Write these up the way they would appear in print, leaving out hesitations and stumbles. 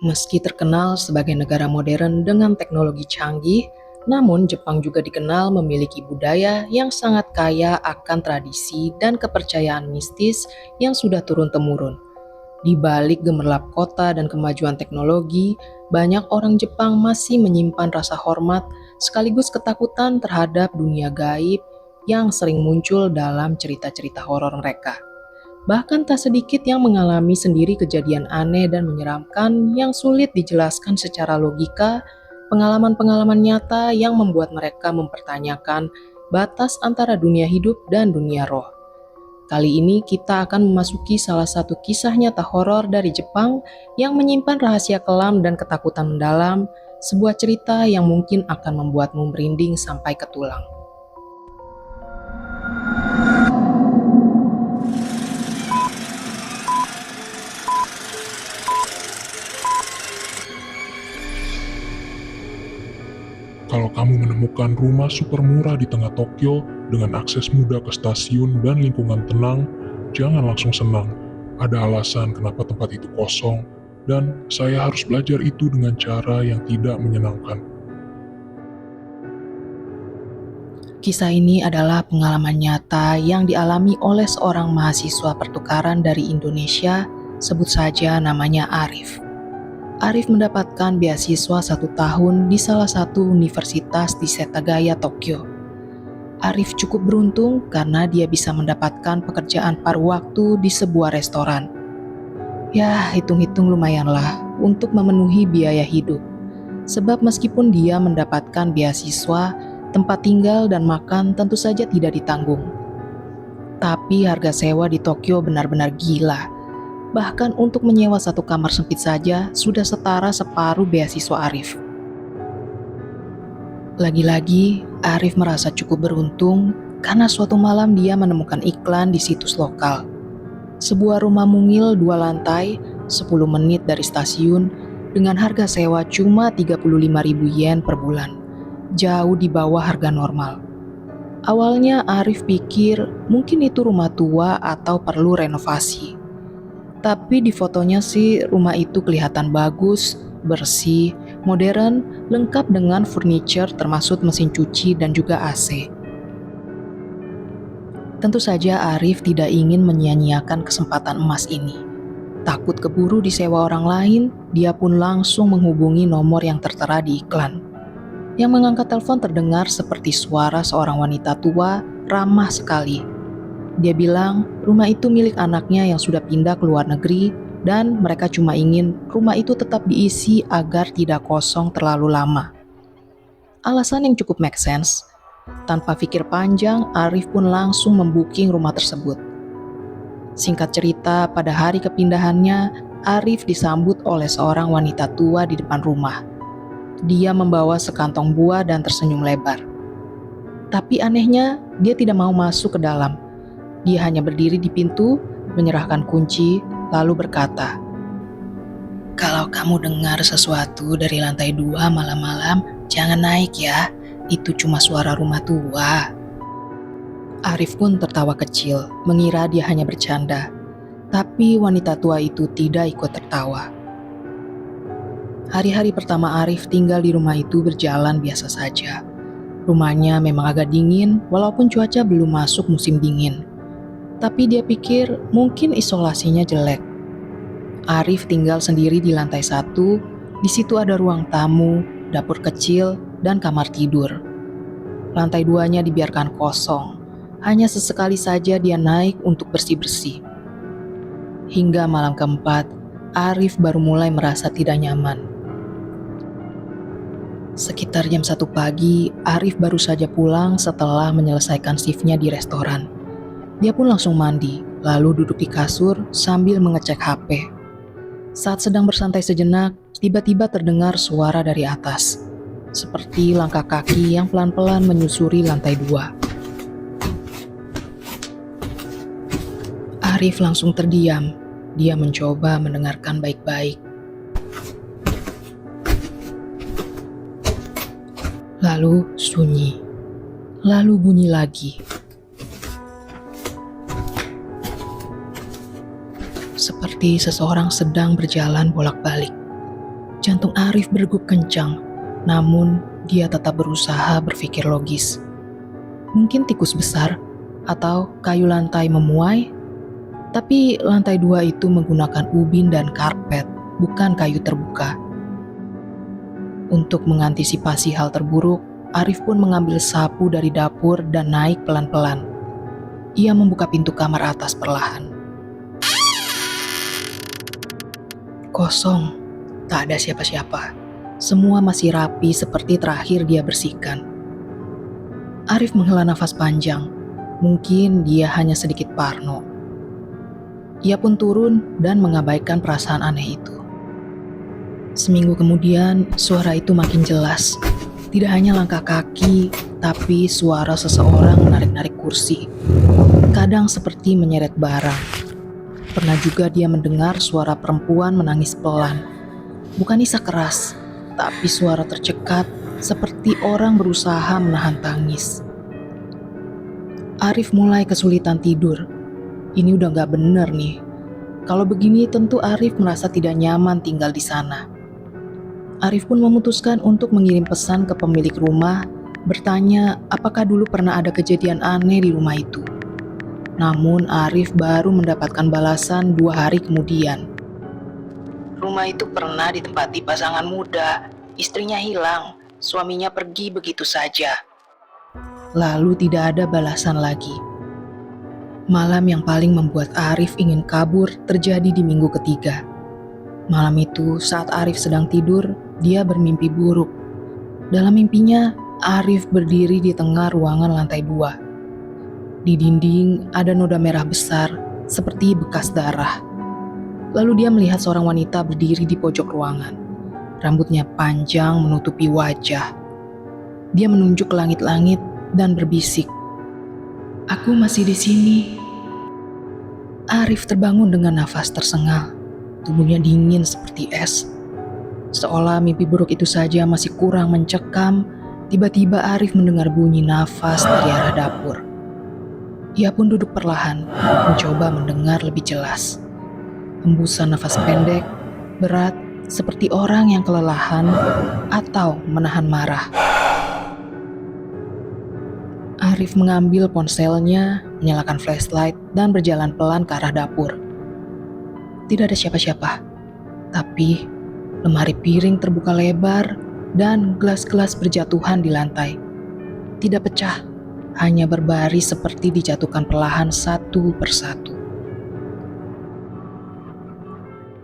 Meski terkenal sebagai negara modern dengan teknologi canggih, namun Jepang juga dikenal memiliki budaya yang sangat kaya akan tradisi dan kepercayaan mistis yang sudah turun-temurun. Di balik gemerlap kota dan kemajuan teknologi, banyak orang Jepang masih menyimpan rasa hormat sekaligus ketakutan terhadap dunia gaib yang sering muncul dalam cerita-cerita horor mereka. Bahkan tak sedikit yang mengalami sendiri kejadian aneh dan menyeramkan yang sulit dijelaskan secara logika, pengalaman-pengalaman nyata yang membuat mereka mempertanyakan batas antara dunia hidup dan dunia roh. Kali ini kita akan memasuki salah satu kisah nyata horor dari Jepang yang menyimpan rahasia kelam dan ketakutan mendalam, sebuah cerita yang mungkin akan membuatmu merinding sampai ke tulang. Kalau kamu menemukan rumah super murah di tengah Tokyo dengan akses mudah ke stasiun dan lingkungan tenang, jangan langsung senang. Ada alasan kenapa tempat itu kosong, dan saya harus belajar itu dengan cara yang tidak menyenangkan. Kisah ini adalah pengalaman nyata yang dialami oleh seorang mahasiswa pertukaran dari Indonesia, sebut saja namanya Arif. Arif mendapatkan beasiswa 1 tahun di salah satu universitas di Setagaya, Tokyo. Arif cukup beruntung karena dia bisa mendapatkan pekerjaan paruh waktu di sebuah restoran. Ya, hitung-hitung lumayanlah untuk memenuhi biaya hidup. Sebab meskipun dia mendapatkan beasiswa, tempat tinggal dan makan tentu saja tidak ditanggung. Tapi harga sewa di Tokyo benar-benar gila. Bahkan untuk menyewa satu kamar sempit saja sudah setara separuh beasiswa Arif. Lagi-lagi, Arif merasa cukup beruntung karena suatu malam dia menemukan iklan di situs lokal. Sebuah rumah mungil 2 lantai, 10 menit dari stasiun, dengan harga sewa cuma 35.000 yen per bulan. Jauh di bawah harga normal. Awalnya Arif pikir mungkin itu rumah tua atau perlu renovasi. Tapi di fotonya sih rumah itu kelihatan bagus, bersih, modern, lengkap dengan furniture termasuk mesin cuci dan juga AC. Tentu saja Arif tidak ingin menyia-nyiakan kesempatan emas ini. Takut keburu disewa orang lain, dia pun langsung menghubungi nomor yang tertera di iklan. Yang mengangkat telepon terdengar seperti suara seorang wanita tua, ramah sekali. Dia bilang rumah itu milik anaknya yang sudah pindah ke luar negeri dan mereka cuma ingin rumah itu tetap diisi agar tidak kosong terlalu lama. Alasan yang cukup make sense. Tanpa pikir panjang, Arif pun langsung membooking rumah tersebut. Singkat cerita, pada hari kepindahannya, Arif disambut oleh seorang wanita tua di depan rumah. Dia membawa sekantong buah dan tersenyum lebar. Tapi anehnya, dia tidak mau masuk ke dalam. Dia hanya berdiri di pintu, menyerahkan kunci, lalu berkata, "Kalau kamu dengar sesuatu dari lantai 2 malam-malam, jangan naik ya, itu cuma suara rumah tua." Arif pun tertawa kecil, mengira dia hanya bercanda. Tapi wanita tua itu tidak ikut tertawa. Hari-hari pertama Arif tinggal di rumah itu berjalan biasa saja. Rumahnya memang agak dingin, walaupun cuaca belum masuk musim dingin. Tapi dia pikir mungkin isolasinya jelek. Arif tinggal sendiri di lantai 1, di situ ada ruang tamu, dapur kecil, dan kamar tidur. Lantai 2-nya dibiarkan kosong, hanya sesekali saja dia naik untuk bersih-bersih. Hingga malam keempat, Arif baru mulai merasa tidak nyaman. Sekitar jam 1 pagi, Arif baru saja pulang setelah menyelesaikan shiftnya di restoran. Dia pun langsung mandi, lalu duduk di kasur sambil mengecek HP. Saat sedang bersantai sejenak, tiba-tiba terdengar suara dari atas. Seperti langkah kaki yang pelan-pelan menyusuri lantai 2. Arif langsung terdiam. Dia mencoba mendengarkan baik-baik. Lalu sunyi. Lalu bunyi lagi. Seperti seseorang sedang berjalan bolak-balik. Jantung Arif berdegup kencang, namun dia tetap berusaha berpikir logis. Mungkin tikus besar atau kayu lantai memuai, tapi lantai 2 itu menggunakan ubin dan karpet, bukan kayu terbuka. Untuk mengantisipasi hal terburuk, Arif pun mengambil sapu dari dapur dan naik pelan-pelan. Ia membuka pintu kamar atas perlahan. Kosong, tak ada siapa-siapa. Semua masih rapi seperti terakhir dia bersihkan. Arif menghela nafas panjang. Mungkin dia hanya sedikit parno. Ia pun turun dan mengabaikan perasaan aneh itu. Seminggu kemudian, suara itu makin jelas. Tidak hanya langkah kaki, tapi suara seseorang menarik-narik kursi. Kadang seperti menyeret barang. Pernah juga dia mendengar suara perempuan menangis pelan. Bukan isak keras, tapi suara tercekat seperti orang berusaha menahan tangis. Arif mulai kesulitan tidur. Ini udah gak bener nih. Kalau begini tentu Arif merasa tidak nyaman tinggal di sana. Arif pun memutuskan untuk mengirim pesan ke pemilik rumah, bertanya apakah dulu pernah ada kejadian aneh di rumah itu. Namun Arif baru mendapatkan balasan 2 hari kemudian. Rumah itu pernah ditempati pasangan muda, istrinya hilang, suaminya pergi begitu saja. Lalu tidak ada balasan lagi. Malam yang paling membuat Arif ingin kabur terjadi di minggu ketiga. Malam itu saat Arif sedang tidur, dia bermimpi buruk. Dalam mimpinya, Arif berdiri di tengah ruangan lantai 2. Di dinding ada noda merah besar, seperti bekas darah. Lalu dia melihat seorang wanita berdiri di pojok ruangan. Rambutnya panjang menutupi wajah. Dia menunjuk ke langit-langit dan berbisik, "Aku masih di sini." Arif terbangun dengan nafas tersengal. Tubuhnya dingin seperti es. Seolah mimpi buruk itu saja masih kurang mencekam, tiba-tiba Arif mendengar bunyi nafas dari arah dapur. Ia pun duduk perlahan, mencoba mendengar lebih jelas. Hembusan nafas pendek, berat, seperti orang yang kelelahan atau menahan marah. Arif mengambil ponselnya, menyalakan flashlight, dan berjalan pelan ke arah dapur. Tidak ada siapa-siapa, tapi lemari piring terbuka lebar dan gelas-gelas berjatuhan di lantai. Tidak pecah, hanya berbaris seperti dijatuhkan perlahan satu persatu.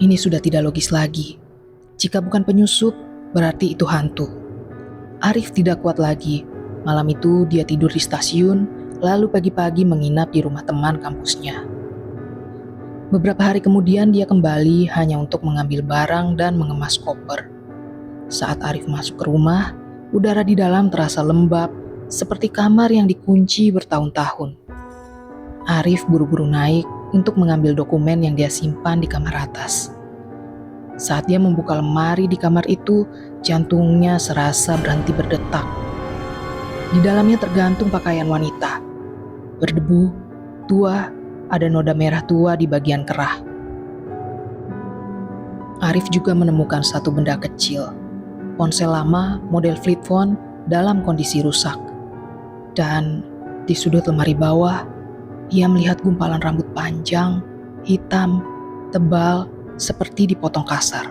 Ini sudah tidak logis lagi. Jika bukan penyusup, berarti itu hantu. Arif tidak kuat lagi. Malam itu dia tidur di stasiun, lalu pagi-pagi menginap di rumah teman kampusnya. Beberapa hari kemudian dia kembali hanya untuk mengambil barang dan mengemas koper. Saat Arif masuk ke rumah, udara di dalam terasa lembab, seperti kamar yang dikunci bertahun-tahun. Arif buru-buru naik untuk mengambil dokumen yang dia simpan di kamar atas. Saat dia membuka lemari di kamar itu, jantungnya serasa berhenti berdetak. Di dalamnya tergantung pakaian wanita. Berdebu, tua, ada noda merah tua di bagian kerah. Arif juga menemukan satu benda kecil, ponsel lama model flip phone dalam kondisi rusak. Dan di sudut lemari bawah, ia melihat gumpalan rambut panjang, hitam, tebal, seperti dipotong kasar.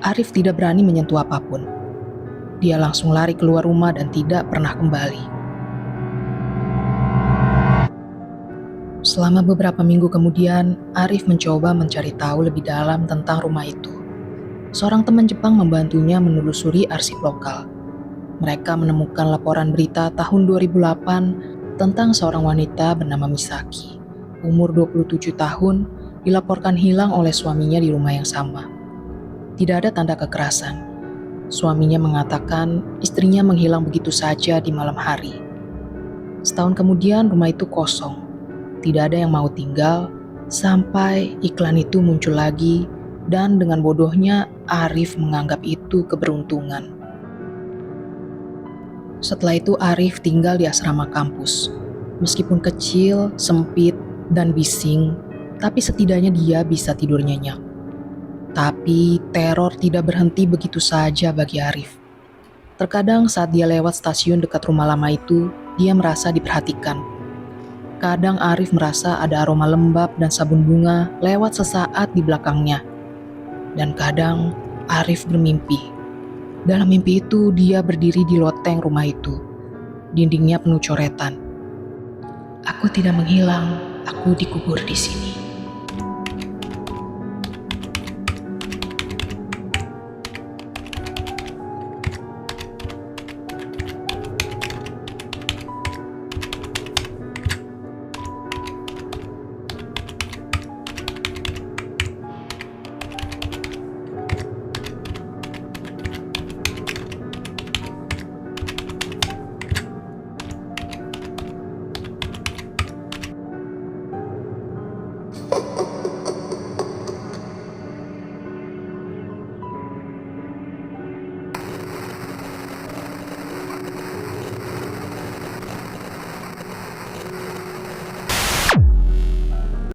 Arif tidak berani menyentuh apapun. Dia langsung lari keluar rumah dan tidak pernah kembali. Selama beberapa minggu kemudian, Arif mencoba mencari tahu lebih dalam tentang rumah itu. Seorang teman Jepang membantunya menelusuri arsip lokal. Mereka menemukan laporan berita tahun 2008 tentang seorang wanita bernama Misaki, umur 27 tahun, dilaporkan hilang oleh suaminya di rumah yang sama. Tidak ada tanda kekerasan. Suaminya mengatakan istrinya menghilang begitu saja di malam hari. Setahun kemudian rumah itu kosong. Tidak ada yang mau tinggal, sampai iklan itu muncul lagi, dan dengan bodohnya Arif menganggap itu keberuntungan. Setelah itu Arif tinggal di asrama kampus. Meskipun kecil, sempit, dan bising, tapi setidaknya dia bisa tidur nyenyak. Tapi teror tidak berhenti begitu saja bagi Arif. Terkadang saat dia lewat stasiun dekat rumah lama itu, dia merasa diperhatikan. Kadang Arif merasa ada aroma lembab dan sabun bunga lewat sesaat di belakangnya. Dan kadang Arif bermimpi. Dalam mimpi itu dia berdiri di loteng rumah itu. Dindingnya penuh coretan. Aku tidak menghilang, aku dikubur di sini.